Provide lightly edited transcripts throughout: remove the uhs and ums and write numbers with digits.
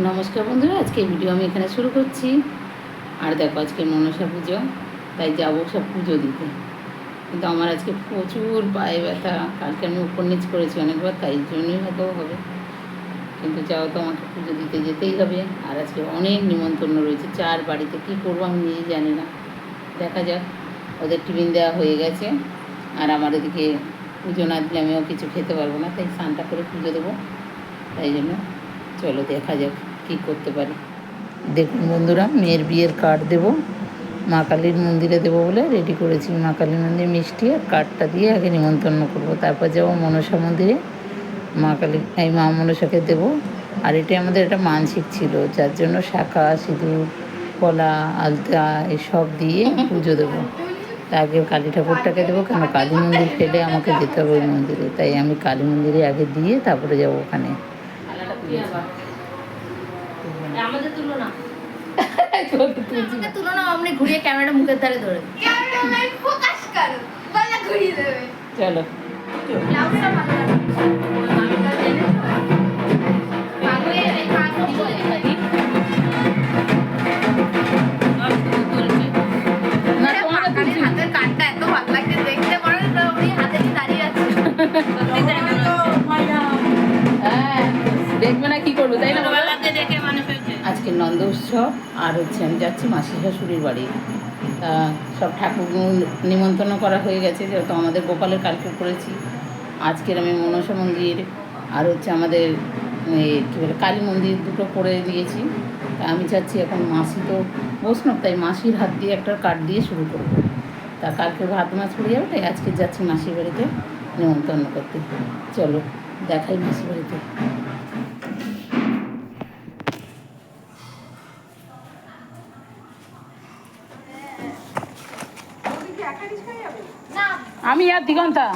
নমস্কার বন্ধুরা, আজকে ভিডিও আমি এখানে শুরু করছি। আর দেখো আজকে মনসা পুজো, তাই যাবো সব পুজো দিতে। কিন্তু আমার আজকে প্রচুর পায়ে ব্যথা, কালকে আমি উপর নিচ করেছি অনেকবার, তাই জন্যই হয়তো হবে। কিন্তু যাও তো আমাকে পুজো দিতে যেতেই হবে। আর আজকে অনেক নিমন্ত্রণ রয়েছে, 4 বাড়িতে। কী করবো আমি নিজেই জানি না, দেখা যাক। ওদের টিফিন দেওয়া হয়ে গেছে, আর আমার এদিকে পুজো না দিলে আমিও কিছু খেতে পারবো না, তাই স্নানটা করে পুজো দেবো। তাই জন্য চলো দেখা যাক কী করতে পারি। দেখুন বন্ধুরা, মেয়ের বিয়ের কার্ড দেবো, মা কালীর মন্দিরে দেবো বলে রেডি করেছি। মা কালীর মন্দিরে মিষ্টি আর কার্ডটা দিয়ে আগে নিমন্ত্রণ করবো, তারপর যাবো মনসা মন্দিরে মা কালী, এই মা মনসাকে দেবো। আর এটা আমাদের একটা মানসিক ছিল, যার জন্য শাঁখা সিঁদুর কলা আলতা এসব দিয়ে পুজো দেবো। তা আগে কালী ঠাকুরটাকে দেবো, কেন কালী মন্দির ফেলে আমাকে যেতে হবে ওই মন্দিরে, তাই আমি কালী মন্দিরে আগে দিয়ে তারপরে যাবো ওখানে। আমাদের তুলনা তুলনা আপনি ঘুরিয়ে ক্যামেরা মুখের ধারে ধরে ফোকাস করো, বলে ঘুরিয়ে দেবে। চলো হাতের কানটা এত ভালো লাগছে দেখতে, মনে হয় উনি হাতে দাঁড়িয়ে আছে। হ্যাঁ, দেখবে না কি করবো, তাই না? দেখে মানুষ হয়েছে। আজকে নন্দ উৎসব, আর আমি যাচ্ছি মাসি শাশুড়ির বাড়ি। তা সব ঠাকুর নিমন্ত্রণ করা হয়ে গেছে, যেহেতু আমাদের গোপালের কালকে করেছি। আজকের আমি মনসা মন্দির আর আমাদের কী বলে কালী মন্দির দুটো করে দিয়েছি। তা আমি চাচ্ছি এখন মাসি তো বৈষ্ণব, তাই মাসির হাত দিয়ে একটা কার্ড দিয়ে শুরু করবো। তা কালকে ভাত মাছ পড়ে যাবে, তাই আজকে যাচ্ছি মাসির বাড়িতে নিমন্ত্রণ করতে। চলো দেখাই মাসির বাড়িতে। আমি আর দিগন্তা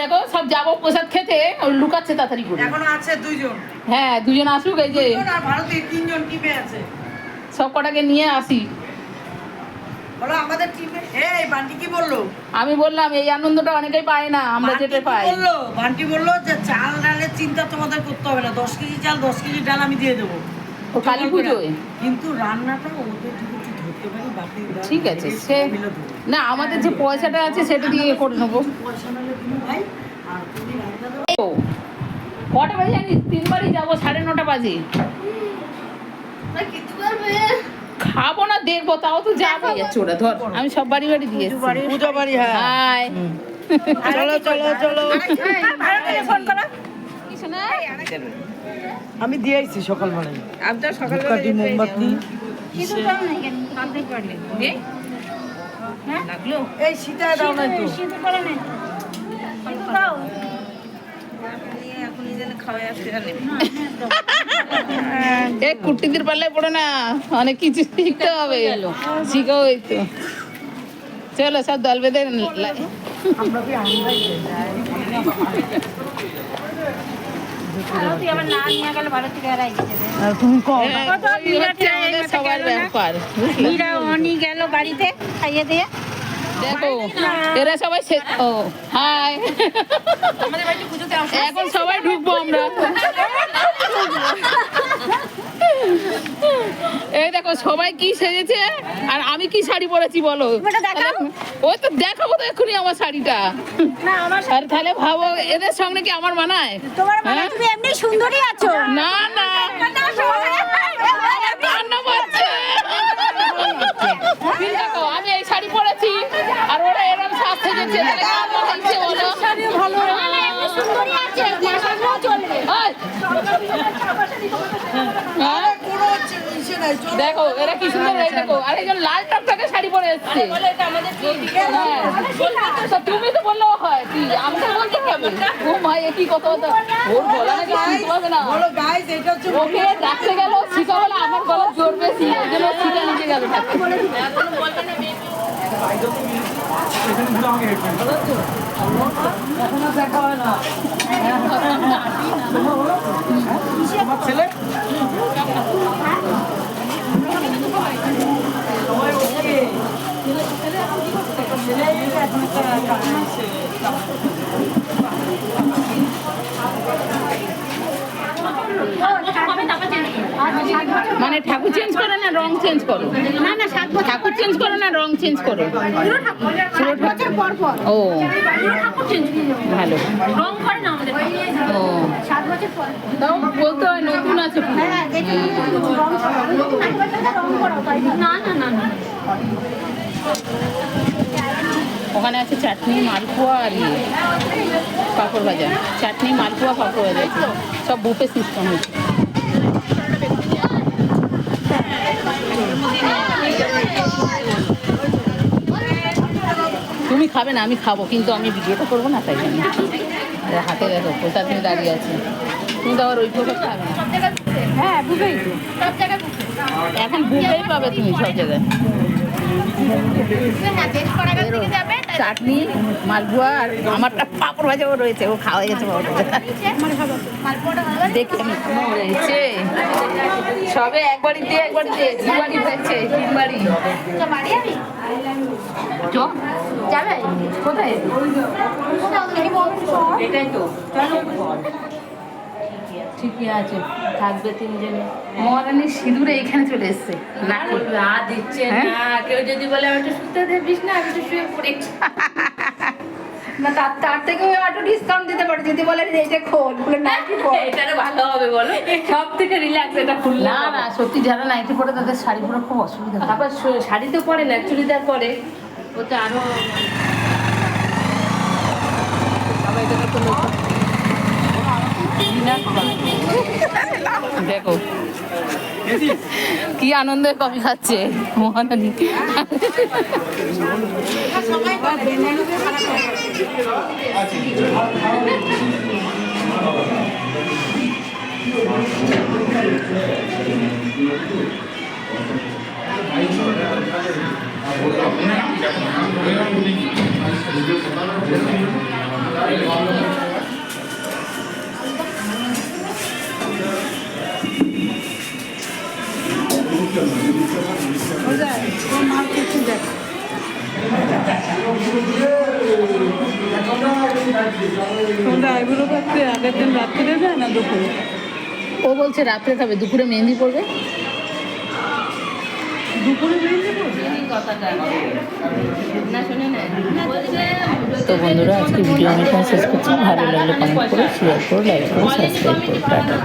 দেখো সব যাবো প্রসাদ খেতে, লুকাচ্ছে তাড়াতাড়ি করে। এখনো আছে দুইজন। হ্যাঁ, দুজন আসুক, এই যে আর ভারতে 3 জন টিমে আছে। সব কটাকে নিয়ে আসি। বলো আমাদের টিমে। এই বান্টি কি বললো? আমি বললাম এই আনন্দটা অনেকেই পায় না, আমরা যেটা পাই। বান্টি বললো যে চাল ডালের চিন্তা তোমাদের করতে হবে না, 10 কেজি চাল 10 কেজি ডাল আমি দিয়ে দেবো ও কালী পুজোয়। কিন্তু রান্নাটা ওদের যদি ধরতে পারি বাকি ঠিক আছে, সে না আমাদের যে পয়সাটা আছে সেটা দিয়ে করে নেবো। পয়সা নালে তুমি ভাই আর তুমি রান্না দাও। ও কটা বাজে জানিস? 3 বারই যাবো, 9:30 বাজে। খাবো না, দেখবো, তাও তো যাবো। ওরা ধর, আমি সব বাড়ি বাড়ি দিয়ে পূজা বাড়ি। হ্যাঁ হাই, চলো চলো চলো। ফোন করো। আমি দিয়ে আইছি সকালবেলায়। আপনার ধূপকাঠি, মোমবাতি। কিছু দাও না কেন? কাঁদতে পারলে দে। হ্যাঁ লাগলো। এই সীতা দাও না তো। শীত করে নে। শীত দাও। এখন নিজে এ কুর্তিদের পাল্লায় পড়ো না, অনেক কিছু শিখতে হবে, শিখাও এই তো। চলো সব দল বেঁধে তুমি সবার ব্যাপার। গেল বাড়িতে খাইয়ে দিয়ে দেখো এরা সবাই ও হাই, এখন সবাই ঢুকবো আমরা। এই দেখো সবাই কি সেজেছে আর আমি কি শাড়ি পরেছি বলো। ওই তো দেখাবো তো এক্ষুনি আমার শাড়িটা। আর তাহলে ভাবো এদের সঙ্গে কি আমার মানায়? হ্যাঁ? তুমি এমনি সুন্দরী আছো। না না কান্না পাচ্ছে। দেখো আমি এই শাড়ি পরেছি আর ওরা এরকম সাজ সেজেছে, তাহলে কেমন লাগছে বলো? সুন্দরী আছে চলবে। ওই, হ্যাঁ? দেখো এরা কি সুন্দর, এই দেখো আর একজন লাল টকটকে শাড়ি পরে এসছে। হ্যাঁ। তা তুমি তো বললেও হয়, কি আমাকে বলতে হবে? ও ভাই একই কথা বলতে, ওর গলা নাকি শুনতে পাবে না। বলো গাইস, এটা হচ্ছে ওকে ডাকতে গেল শিখা বলে আমার গলা জোর বেশি, এই জন্য শিখা নিচে গেল। এখনো দেখা হয় না। তোমার ছেলে মানে ঠাকুর চেঞ্জ করে না রং চেঞ্জ করো? না না 7 বছর ঠাকুর চেঞ্জ করো না রং চেঞ্জ করো? পুরো ঠাকুর 7 বছর পর পর ও পুরো ঠাকুর চেঞ্জ ভালো। রং করে না আমাদের ও 7 বছর পর। তাও বলতে হয় নতুন আছে পুরো। হ্যাঁ দেখুন রং রং করা তাই না না না না ওখানে আছে চাটনি মালপোয়া আর ইয়ে পাঁপড় ভাজা। চাটনি মালপোয়া পাঁপড় ভাজা আছে, সব বুফে সিস্টেম হয়েছে। তুমি খাবে না, আমি খাবো, কিন্তু আমি ভিডিওটা করবো না তাই জন্য। হাতে দেখো কোথা তুমি দাঁড়িয়ে আছে, তুমি তো আবার ওই প্রোডাক্ট খাবে না। হ্যাঁ বুঝেই সব জায়গায় এখন বুফেই পাবে তুমি সব জায়গায়। হ্যাঁ বেশ করা দিকে যাবে চাটনি মালপোয়া আর আমারটা পাঁপড় ভাজাও রয়েছে, ও খাওয়া গেছে পাঁপড় ভাজা। দেখে আমি রয়েছে সবে একবারই দিয়ে দুবারই হয়েছে, তিনবারই। বাড়ি আমি চ যাবে কোথায়? এটাই তো ঠিকই আছে, থাকবে তিনজনে। মহারানীর সিঁদুরে এখানে চলে এসছে না দিচ্ছে হ্যাঁ? না। কেউ যদি বলে আমি একটু শুতে দেবিস না, আমি একটু শুয়ে পড়ি না তার থেকেও একটু ডিসকাউন্ট দিতে পারে যদি বলে এইটা খোল বলে না কি খোল এটা ভালো হবে বলো, সব থেকে রিল্যাক্স এটা খুললে। না না সত্যি যারা নাইটি পরে তাদের শাড়ি পরে খুব অসুবিধা হয়। আবার শাড়ি তো পরে না, চুড়িদার পরে, ওতে আরো দেখো কি আনন্দে কফি খাচ্ছে মহারানী। এগুলো করতে আগের দিন রাত্রে যায় না দুপুরে? ও বলছে রাত্রে খাবে, দুপুরে মেহেন্দি পড়বে। দুপুরে বেরিয়ে পড়বে তো বন্ধুরা আজকে ভিডিও আমি এখানে শেষ করছি। ভালো লাগলে কমেন্ট করো, শেয়ার করো, লাইক করো, সাবস্ক্রাইব করো। টাটা।